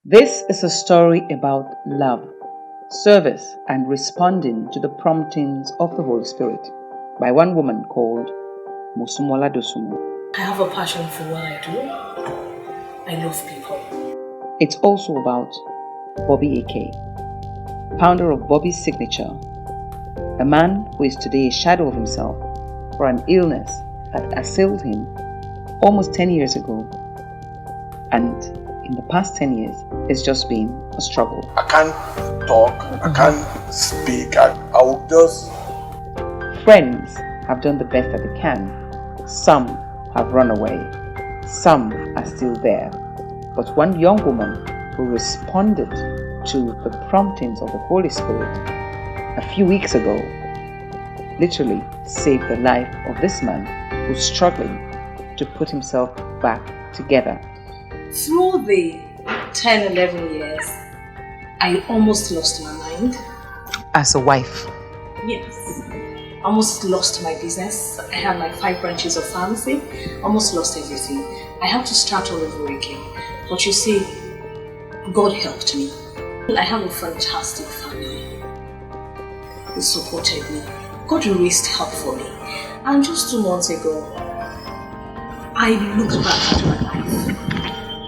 This is a story about love, service, and responding to the promptings of the Holy Spirit by one woman called Musumola Dosumu. I have a passion for what I do. I love people. It's also about Bobby Eke, founder of Bobby's Signature, a man who is today a shadow of himself for an illness that assailed him almost 10 years ago. And in the past 10 years, it's just been a struggle. I can't talk, I can't speak, I will just... Friends have done the best that they can. Some have run away. Some are still there. But one young woman who responded to the promptings of the Holy Spirit a few weeks ago literally saved the life of this man who's struggling to put himself back together. Through the 10, 11 years, I almost lost my mind. As a wife? Yes. Almost lost my business. I had like 5 branches of pharmacy. Almost lost everything. I had to start all over again. But you see, God helped me. I have a fantastic family. They supported me. God raised help for me. And just 2 months ago, I looked back at my life.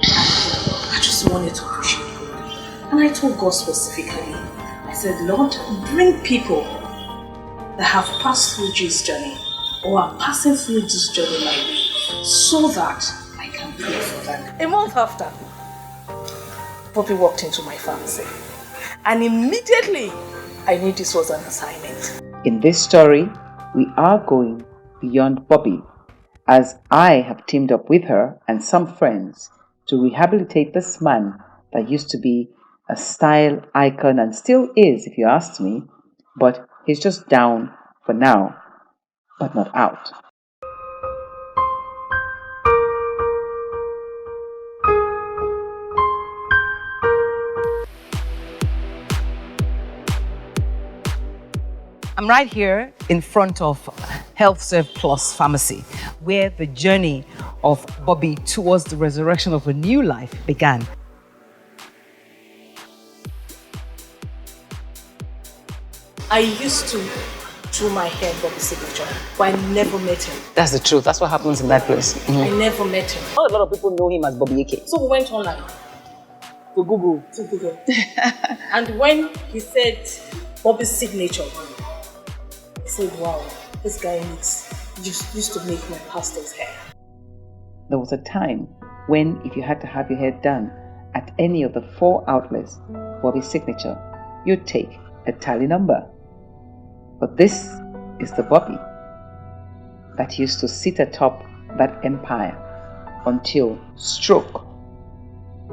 I just wanted to push it forward. And I told God specifically, I said, Lord, bring people that have passed through this journey or are passing through this journey like me so that I can pray for them. A month after, Bobby walked into my pharmacy. And immediately, I knew this was an assignment. In this story, we are going beyond Bobby, as I have teamed up with her and some friends to rehabilitate this man that used to be a style icon and still is, if you ask me, but he's just down for now, but not out. I'm right here in front of Health Serve Plus Pharmacy, where the journey of Bobby towards the resurrection of a new life began. I used to do my hair in Bobby's Signature, but I never met him. That's the truth. That's what happens in that place. I never met him. Not a lot of people know him as Bobby Eke. So we went online To Google. to Google. And when he said Bobby's Signature, I said, wow, this guy used to make my pastor's hair. There was a time when if you had to have your hair done at any of the 4 outlets, Bobby's Signature, you'd take a tally number. But this is the Bobby that used to sit atop that empire until stroke,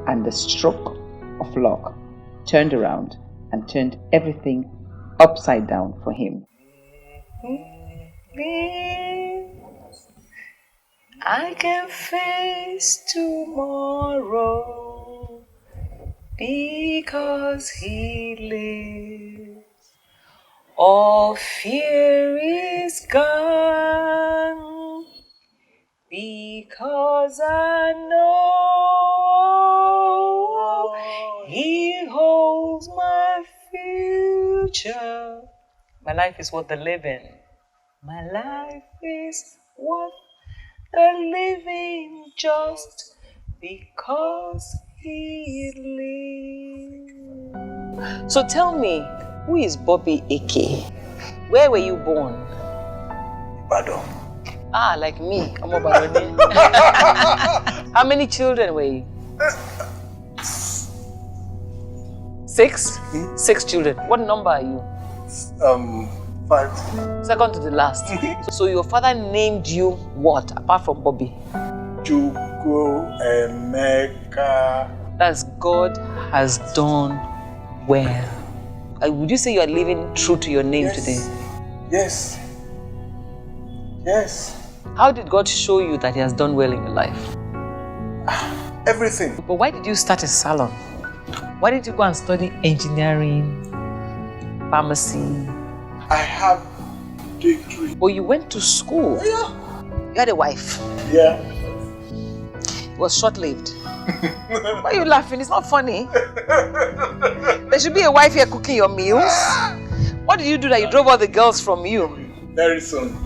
and the stroke of luck turned around and turned everything upside down for him. I can face tomorrow because he lives. All fear is gone because I know he holds my future. My life is worth the living. My life is worth the living just because he lives. So tell me, who is Bobby Eke? Where were you born? Ibadan. Ah, like me. I'm a Baroni. How many children were you? 6? 6 children. What number are you? 5. Second to the last. So your father named you what, apart from Bobby? Jugo, Emeka. That's God has done well. Would you say you are living true to your name today? Yes. Yes. How did God show you that He has done well in your life? Everything. But why did you start a salon? Why didn't you go and study engineering, pharmacy? I have degree. But you went to school. Yeah. You had a wife. Yeah. It was short-lived. Why are you laughing? It's not funny. There should be a wife here cooking your meals. What did you do that you drove all the girls from you? Very soon.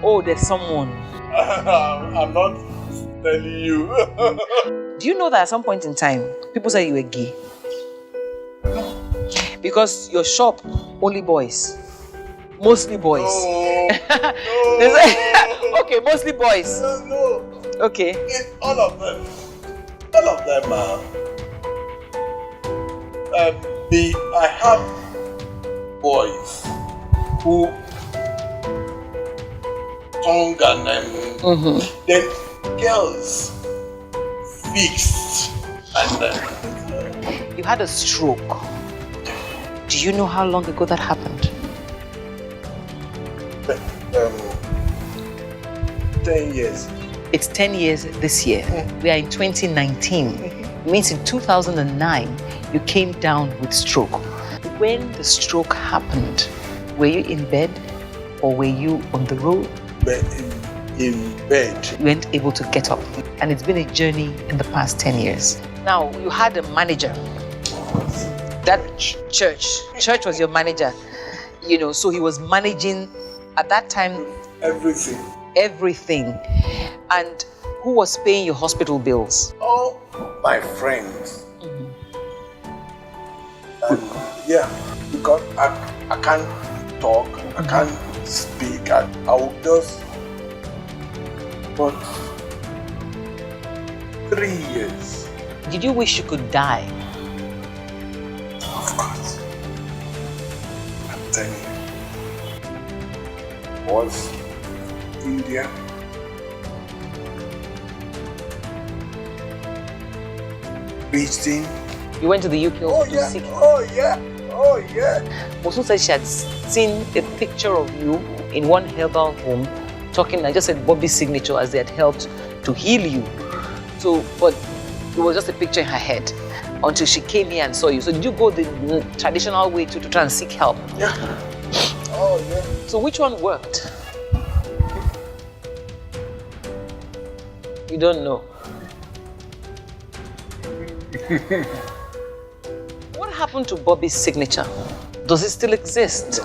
Oh, there's someone. I'm not telling you. Do you know that at some point in time, people said you were gay? Because your shop, only boys. Mostly boys. No. Okay, mostly boys. No. Okay. All of them. All of them are. I have boys who tongue and then girls fixed and You had a stroke. Do you know how long ago that happened? 10 years. It's 10 years this year. We are in 2019. It means in 2009, you came down with stroke. When the stroke happened, were you in bed or were you on the road? In bed. You weren't able to get up. And it's been a journey in the past 10 years. Now, you had a manager. That church was your manager. You know, so he was managing at that time everything. And who was paying your hospital bills? All my friends. And yeah, because I can't talk, I can't speak, I will just. But 3 years. Did you wish you could die? Of course. I'm telling you. Was India. Beijing. You went to the UK Oh to yeah. seek. Oh yeah. Oh yeah. Mosu said she had seen a picture of you in one herbal home talking. I just said Bobby's signature as they had helped to heal you. So, but it was just a picture in her head until she came here and saw you. So did you go the traditional way to try and seek help? Yeah. Oh yeah. So which one worked? You don't know. What happened to Bobby's signature? Does it still exist? No.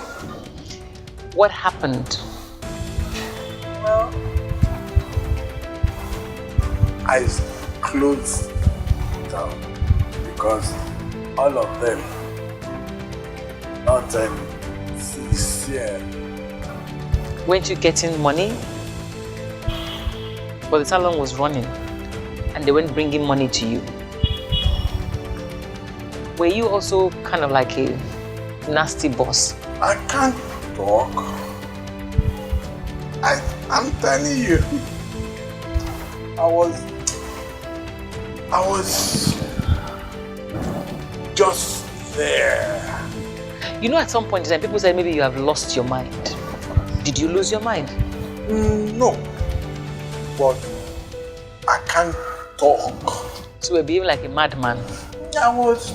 What happened? Well, I closed down because all of them not sincere. Weren't you getting money? But the salon was running and they weren't bringing money to you. Were you also kind of like a nasty boss? I can't talk. I'm telling you. I was just there. You know, at some point in time, people say maybe you have lost your mind. Did you lose your mind? No. But I can't talk. So you were behaving like a madman. I was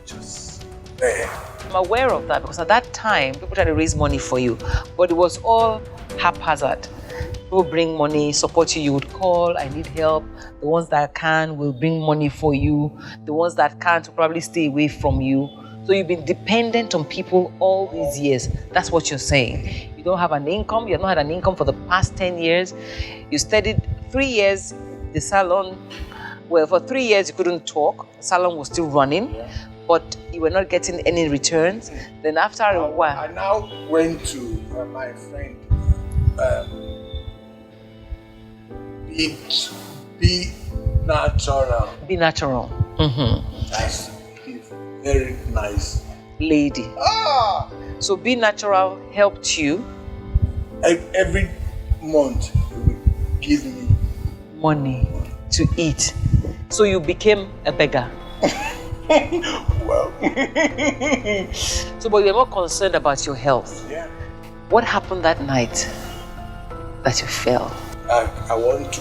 just there. I'm aware of that because at that time, people tried to raise money for you, but it was all haphazard. People bring money, support you, you would call, I need help. The ones that can will bring money for you. The ones that can't will probably stay away from you. So you've been dependent on people all these years. That's what you're saying. You don't have an income. You have not had an income for the past 10 years. You studied 3 years, the salon. Well, for 3 years you couldn't talk. The salon was still running, but you were not getting any returns. Then after a while... I now went to my friend, be natural. Be natural. That's very nice lady. So Be Natural helped you. Every month you will give me money to eat. So you became a beggar. Well. So, but you were more concerned about your health. Yeah. What happened that night that you fell? I want to.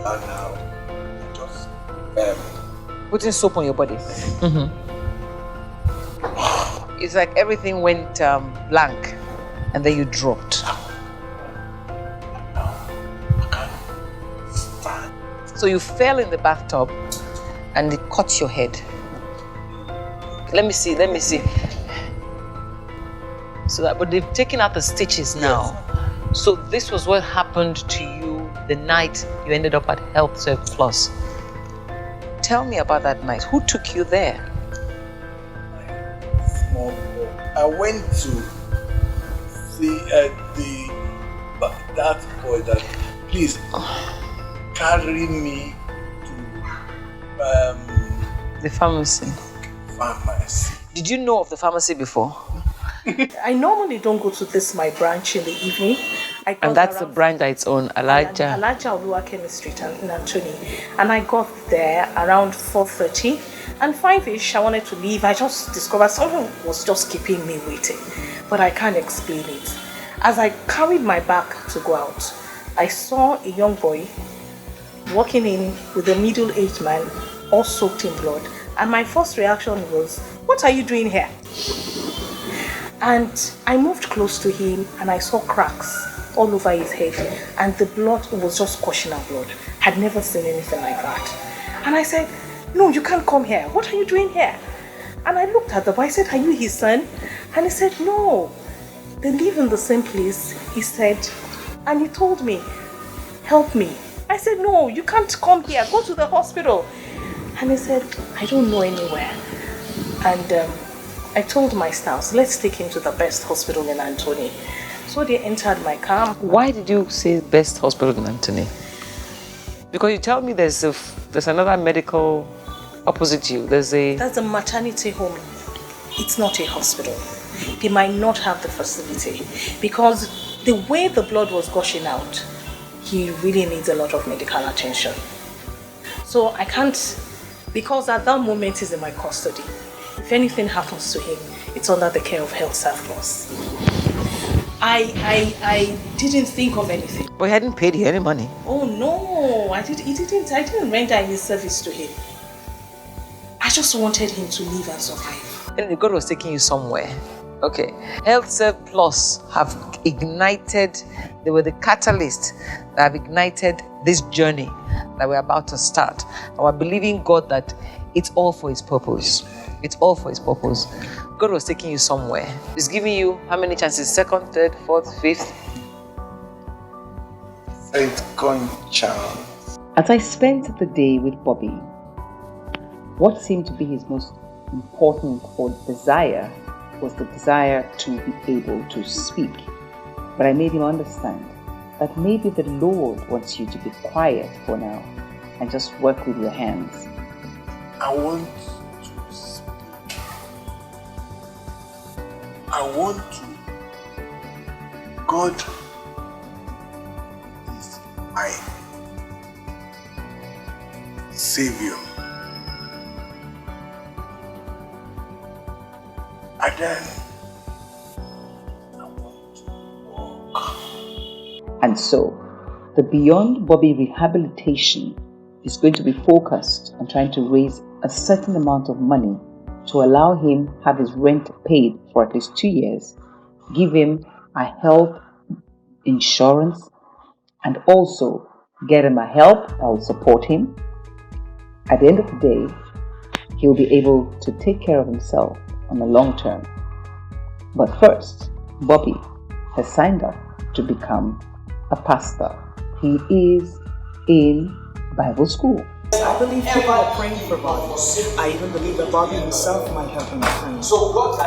And now, just putting soap on your body. It's like everything went blank, and then you dropped. So you fell in the bathtub and it cut your head. Let me see. So that, but they've taken out the stitches now. Yes. So this was what happened to you the night you ended up at Health Serve Plus. Tell me about that night. Who took you there? Small boy. I went to see that boy that, please carry me to the pharmacy. Did you know of the pharmacy before? I normally don't go to this my branch in the evening. And that's the branch that it's on Alaja Oluwakemi Street in Anthony. And I got there around 4:30 and 5ish. I wanted to leave. I just discovered something was just keeping me waiting, but I can't explain it. As I carried my bag to go out, I saw a young boy walking in with a middle-aged man, all soaked in blood. And my first reaction was, "What are you doing here?" And I moved close to him and I saw cracks all over his head and the blood was just gushing out blood. I'd never seen anything like that. And I said, "No, you can't come here. What are you doing here?" And I looked at the boy. I said, "Are you his son?" And he said, "No, they live in the same place." He said, and he told me, "Help me." I said, "No, you can't come here. Go to the hospital." And he said, "I don't know anywhere." And I told my staff, "Let's take him to the best hospital in Anthony." So they entered my car. Why did you say best hospital in Anthony? Because you tell me there's another medical opposite you. That's a maternity home. It's not a hospital. They might not have the facility because the way the blood was gushing out, he really needs a lot of medical attention. So I can't, because at that moment he's in my custody. If anything happens to him, it's under the care of Health Serve Plus. I didn't think of anything. But he hadn't paid you any money. Oh no, I didn't render any service to him. I just wanted him to live and survive. And God was taking you somewhere. Okay. Health Serve Plus have ignited, they were the catalyst that have ignited this journey that we're about to start. And we're believing God that it's all for His purpose. It's all for His purpose. God was taking you somewhere. He's giving you how many chances? Second, third, fourth, fifth? Second chance. As I spent the day with Bobby, what seemed to be his most important desire was the desire to be able to speak. But I made him understand that maybe the Lord wants you to be quiet for now and just work with your hands. I want to. God is my Savior. And then I want to walk. And so, the Beyond Bobby rehabilitation is going to be focused on trying to raise a certain amount of money to allow him have his rent paid for at least 2 years, give him a health insurance, and also get him a help that will support him. At the end of the day, he'll be able to take care of himself on the long term. But first, Bobby has signed up to become a pastor. He is in Bible school. I believe people are praying for Bobby. I even believe that Bobby himself might have been praying. So God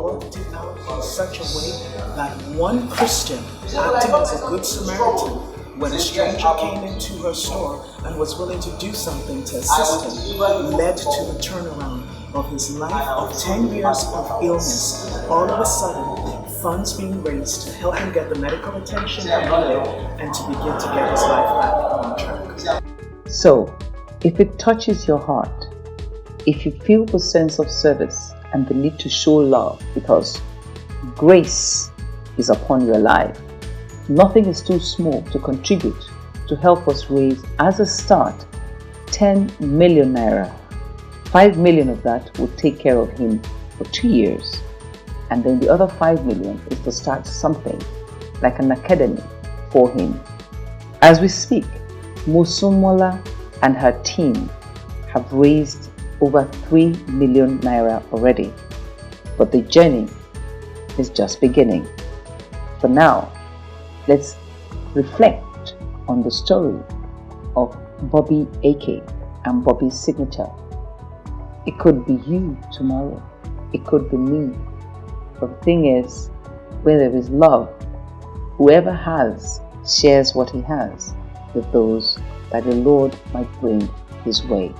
worked it out in such a way that one Christian, acting as a good Samaritan, when a stranger came into her store and was willing to do something to assist him, led to the turnaround of his life of 10 years of illness. All of a sudden, funds being raised to help him get the medical attention he needed and to begin to get his life back on track. So, if it touches your heart, if you feel the sense of service and the need to show love because grace is upon your life, nothing is too small to contribute to help us raise, as a start, 10 million naira. 5 million of that would take care of him for 2 years. And then the other 5 million is to start something like an academy for him. As we speak, Musumola and her team have raised over 3 million naira already, but the journey is just beginning. For now, let's reflect on the story of Bobby Eke and Bobby's signature. It could be you tomorrow. It could be me. But the thing is, where there is love, whoever has shares what he has with those that the Lord might bring his way.